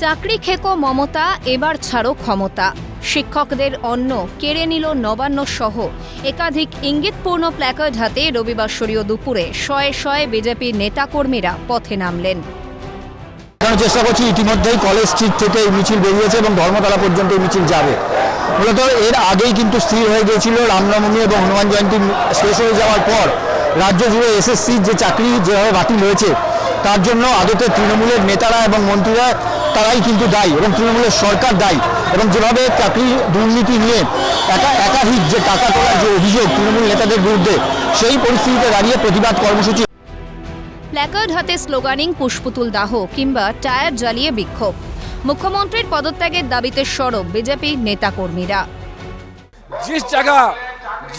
চাকরি খেকো মমতা, এবার ছাড়ো ক্ষমতা। শিক্ষকদের অন্ন কেড়ে নিল নবান্ন সহ একাধিক ইঙ্গিতপূর্ণ প্ল্যাকার্ড হাতে রবিবাসরীয় দুপুরে শয়ে শয়ে বিজেপির নেতাকর্মীরা পথে নামলেন। চেষ্টা করছি, ইতিমধ্যেই কলেজ স্ট্রিট থেকে এই মিছিল বেরিয়েছে এবং ধর্মতলা পর্যন্ত এই মিছিল যাবে। মূলত এর আগেই কিন্তু স্থির হয়ে গিয়েছিল রামনবমী এবং হনুমান জয়ন্তী শেষ হয়ে যাওয়ার পর রাজ্য জুড়ে এসএসসির যে চাকরি যেভাবে বাতিল হয়েছে তার জন্য আদতে তৃণমূলের নেতারা এবং মন্ত্রীরা তারাই কিন্তু দায়ী এবং তৃণমূলের সরকার দায়ী। এবং যেভাবে চাকরি দুর্নীতি নিয়ে একাধিক যে টাকা তোলার যে অভিযোগ তৃণমূল নেতাদের বিরুদ্ধে, সেই পরিস্থিতিতে দাঁড়িয়ে প্রতিবাদ কর্মসূচি, প্ল্যাকার্ড হাতে স্লোগানিং, পুষ্পতুল দাহ কিংবা টায়ার জ্বালিয়ে বিক্ষোভ। মুখ্যমন্ত্রীর পদত্যাগের দাবিতে সরব বিজেপি নেতাকর্মীরা।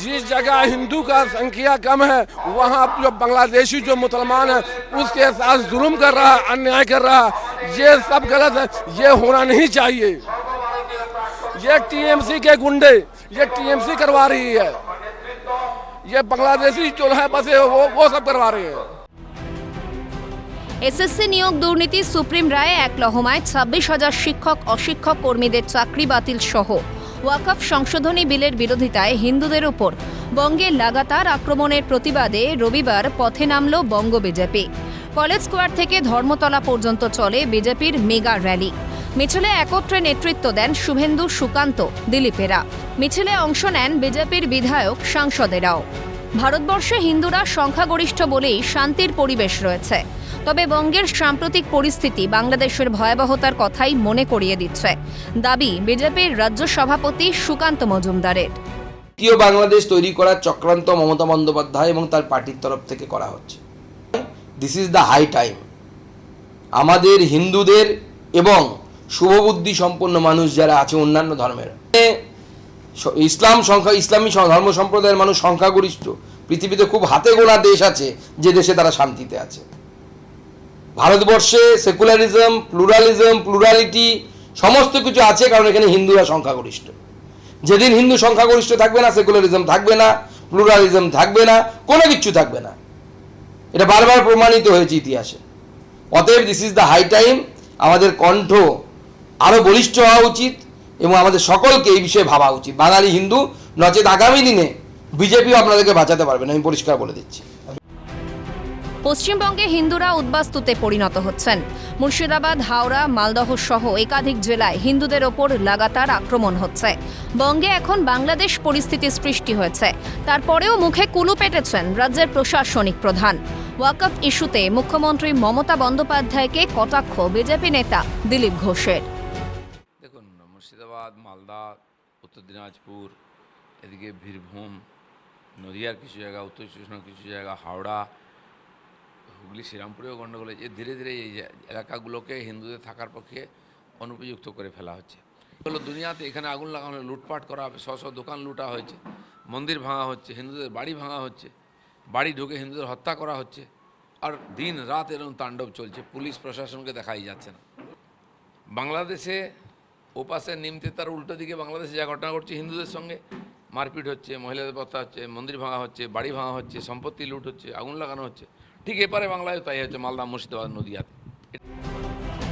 जिस जगह हिंदू का संख्या कम है वहाँ जो बांग्लादेशी जो मुसलमान है उसके साथ जुल्म कर रहा है, अन्याय कर रहा है, ये सब गलत है। ये होना नहीं चाहिए। ये टीएमसी के गुंडे, ये टीएमसी करवा रही है। ये बांग्लादेशी जो है बस वो सब करवा रहे हैं। এসএসসি নিয়োগ দুর্নীতি, সুপ্রিম রায়ে এক লহমায় 26,000 শিক্ষক অশিক্ষক কর্মীদের চাকরি বাতিল সহ ওয়াকফ সংশোধনী বিলের বিরোধিতায় হিন্দুদের উপর বঙ্গে লাগাতার আক্রমণের প্রতিবাদে রবিবার পথে নামল বঙ্গ বিজেপি। কলেজ স্কোয়ার থেকে ধর্মতলা পর্যন্ত চলে বিজেপির মেগা র্যালি। মিছিলে একত্রে নেতৃত্ব দেন শুভেন্দু, সুকান্ত, দিলীপেরা। মিছিলে অংশ নেন বিজেপির বিধায়ক, সাংসদেরাও। ভারতবর্ষে হিন্দুরা সংখ্যাগরিষ্ঠ বলেই শান্তির পরিবেশ রয়েছে, তবে বঙ্গের সাম্প্রতিক পরিস্থিতি বাংলাদেশের ভয়াবহতার কথাই মনে করিয়ে দিচ্ছে, দাবি বিজেপির রাজ্য সভাপতি সুকান্ত মজুমদারের। দ্বিতীয় বাংলাদেশ তৈরি করার চক্রান্ত মমতা বন্দ্যোপাধ্যায় এবং তার পার্টির তরফ থেকে করা হচ্ছে। This is the high time. আমাদের হিন্দুদের এবং শুভবুদ্ধি সম্পন্ন মানুষ যারা আছে অন্যান্য ধর্মের, ইসলামী ধর্ম সম্প্রদায়ের মানুষ সংখ্যাগরিষ্ঠ। পৃথিবীতে খুব হাতে গোনা দেশ আছে যে দেশে তারা শান্তিতে আছে। ভারতবর্ষে সেকুলারিজম, প্লুরালিটি সমস্ত কিছু আছে, কারণ এখানে হিন্দুরা সংখ্যাগরিষ্ঠ। যেদিন হিন্দু সংখ্যাগরিষ্ঠ থাকবে না, সেকুলারিজম থাকবে না, প্লুরালিজম থাকবে না, কোনো কিছু থাকবে না। এটা বারবার প্রমাণিত হয়েছে ইতিহাসে। অতএব this is the high time. আমাদের কণ্ঠ আরও বলিষ্ঠ হওয়া উচিত এবং আমাদের সকলকে এই বিষয়ে ভাবা উচিত। বাঙালি হিন্দু, নচেত আগামী দিনে বিজেপিও আপনাদেরকে বাঁচাতে পারবে না, আমি পরিষ্কার বলে দিচ্ছি। পশ্চিমবঙ্গে হিন্দুরা উদ্বাস্তুতে পরিণত হচ্ছেন। মুর্শিদাবাদ, হাওড়া, মালদহ সহ একাধিক জেলায় হিন্দুদের ওপর লাগাতার আক্রমণ হচ্ছে। বঙ্গে এখন বাংলাদেশ পরিস্থিতি সৃষ্টি হয়েছে, তারপরেও মুখে কুলু পেটেছেন রাজ্যের প্রশাসনিক প্রধান। ওয়াকফ ইস্যুতে মুখ্যমন্ত্রী মমতা বন্দ্যোপাধ্যায়কে কটাক্ষ বিজেপি নেতা দিলীপ ঘোষের। দেখুন, মুর্শিদাবাদ, মালদা, উত্তর দিনাজপুর, এদিকে বীরভূম, নদিয়ার কিছু জায়গা, উত্তর চব্বিশ পরগনার কিছু জায়গা, হাওড়া, হুগলি, শ্রীরামপুরেও গণ্ডগোল হয়েছে। ধীরে ধীরে এই এলাকাগুলোকে হিন্দুদের থাকার পক্ষে অনুপযুক্ত করে ফেলা হচ্ছে। হলো দুনিয়াতে এখানে আগুন লাগানো, লুটপাট করা হবে, দোকান লুটা হয়েছে, মন্দির ভাঙা হচ্ছে, হিন্দুদের বাড়ি ভাঙা হচ্ছে, বাড়ি ঢুকে হিন্দুদের হত্যা করা হচ্ছে, আর দিন রাত এরকম তাণ্ডব চলছে। পুলিশ প্রশাসনকে দেখাই যাচ্ছে না। বাংলাদেশে ওপাশে নিমতে তার উল্টো দিকে বাংলাদেশে যা ঘটনা ঘটছে, হিন্দুদের সঙ্গে মারপিট হচ্ছে, মহিলাদের হত্যা হচ্ছে, মন্দির ভাঙা হচ্ছে, বাড়ি ভাঙা হচ্ছে, সম্পত্তি লুট হচ্ছে, আগুন লাগানো হচ্ছে। ঠিক এপারে বাংলায় তাই হচ্ছে, মালদা, মুর্শিদাবাদ, নদিয়াতে।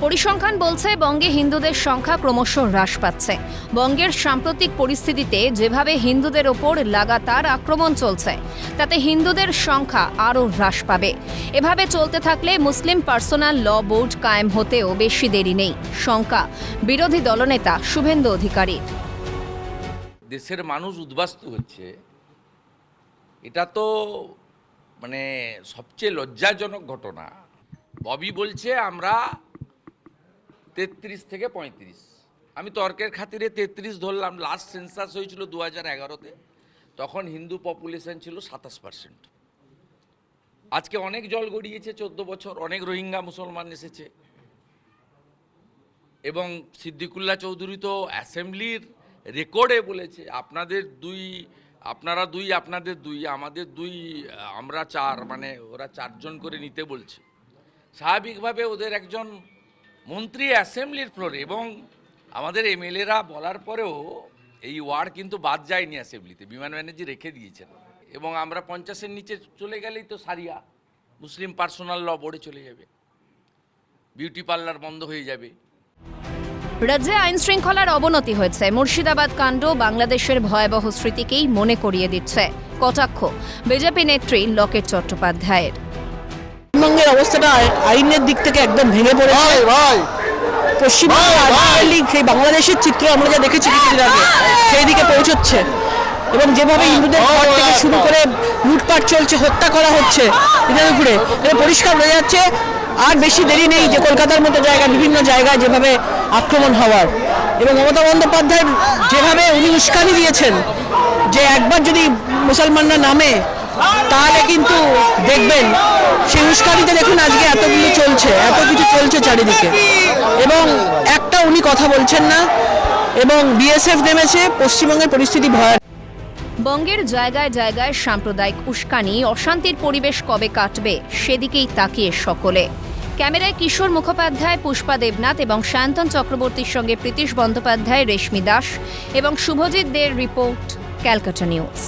পরিসংখ্যান বলছে বঙ্গে হিন্দুদের সংখ্যা ক্রমশ হ্রাস পাচ্ছে। বঙ্গের সাম্প্রতিক পরিস্থিতিতে যেভাবে হিন্দুদের ওপর লাগাতার আক্রমণ চলছে, তাতে হিন্দুদের সংখ্যা আরও হ্রাস পাবে। এভাবে চলতে থাকলে মুসলিম পার্সোনাল ল বোর্ড কায়েম হতেও বেশি দেরি নেই, শঙ্কা বিরোধী দলনেতা শুভেন্দু অধিকারী। দেশের মানুষ উদ্বাস্তু হচ্ছে, এটা তো মানে সবচেয়ে লজ্জাজনক ঘটনা। ববি বলছে আমরা 33 থেকে 35, আমি তর্কের খাতিরে 33 ধরলাম। লাস্ট সেন্সাস হয়েছিল 2011-তে, তখন হিন্দু পপুলেশন ছিল 27%। আজকে অনেক জল গড়িয়েছে, 14 বছর, অনেক রোহিঙ্গা মুসলমান এসেছে। এবং সিদ্দিকুল্লাহ চৌধুরী তো অ্যাসেম্বলির রেকর্ডে বলেছে আপনারা দুই, আপনাদের দুই, আমাদের দুই, আমরা 4, মানে ওরা 4 জন করে নিতে বলছে। স্বাভাবিকভাবে ওদের একজন মন্ত্রী অ্যাসেম্বলির ফ্লোরে, এবং আমাদের এমএলএরা বলার পরেও এই ওয়ার্ড কিন্তু বাদ যায়নি অ্যাসেম্বলিতে, বিমান ব্যানার্জি রেখে দিয়েছেন। এবং আমরা 50-এর নিচে চলে গেলেই তো সারিয়া, মুসলিম পার্সোনাল ল বোর্ডে চলে যাবে, বিউটি পার্লার বন্ধ হয়ে যাবে। রাজ্যে আইন শৃঙ্খলার অবনতি হয়েছে। মুর্শিদাবাদ কাণ্ড বাংলাদেশের ভয়াবহ স্মৃতিকেই মনে করিয়ে দিচ্ছে। কটাক্ষ বিজেপি নেত্রী লকেট চট্টোপাধ্যায়ের। পশ্চিমবঙ্গের অবস্থাটা আইনের দিক থেকে একদম ভেঙে পড়েছে। পশ্চিমবঙ্গ সেই বাংলাদেশের চিত্র আমরা যা দেখেছি কিছুদিন আগে সেই দিকে পৌঁছচ্ছে, এবং যেভাবে হিন্দুদের ঘর থেকে শুরু করে লুটপাট চলছে, হত্যা করা হচ্ছে এদের উপরে, এটা পরিষ্কার হয়ে যাচ্ছে আর বেশি দেরি নেই যে কলকাতার মতো জায়গা, বিভিন্ন জায়গায় যেভাবে আক্রমণ হওয়ার। এবং মমতা বন্দ্যোপাধ্যায় যেভাবে উনি উস্কানি দিয়েছেন যে একবার যদি মুসলমানরা নামে তাহলে কিন্তু দেখবেন সেই উস্কানিতে দেখুন আজকে এতগুলো চলছে, এত কিছু চলছে চারিদিকে, এবং একটা উনি কথা বলছেন না, এবং বিএসএফ নেমেছে। পশ্চিমবঙ্গের পরিস্থিতি ভয়ানক। বঙ্গের জায়গায় জায়গায় সাম্প্রদায়িক উস্কানি, অশান্তির পরিবেশ কবে কাটবে সেদিকেই তাকিয়ে সকলে। ক্যামেরায় কিশোর মুখোপাধ্যায়, পুষ্পা দেবনাথ এবং শান্তন চক্রবর্তীর সঙ্গে প্রীতিশ বন্দ্যোপাধ্যায়, রেশমি দাস এবং শুভজিৎ দের রিপোর্ট, ক্যালকাটা নিউজ।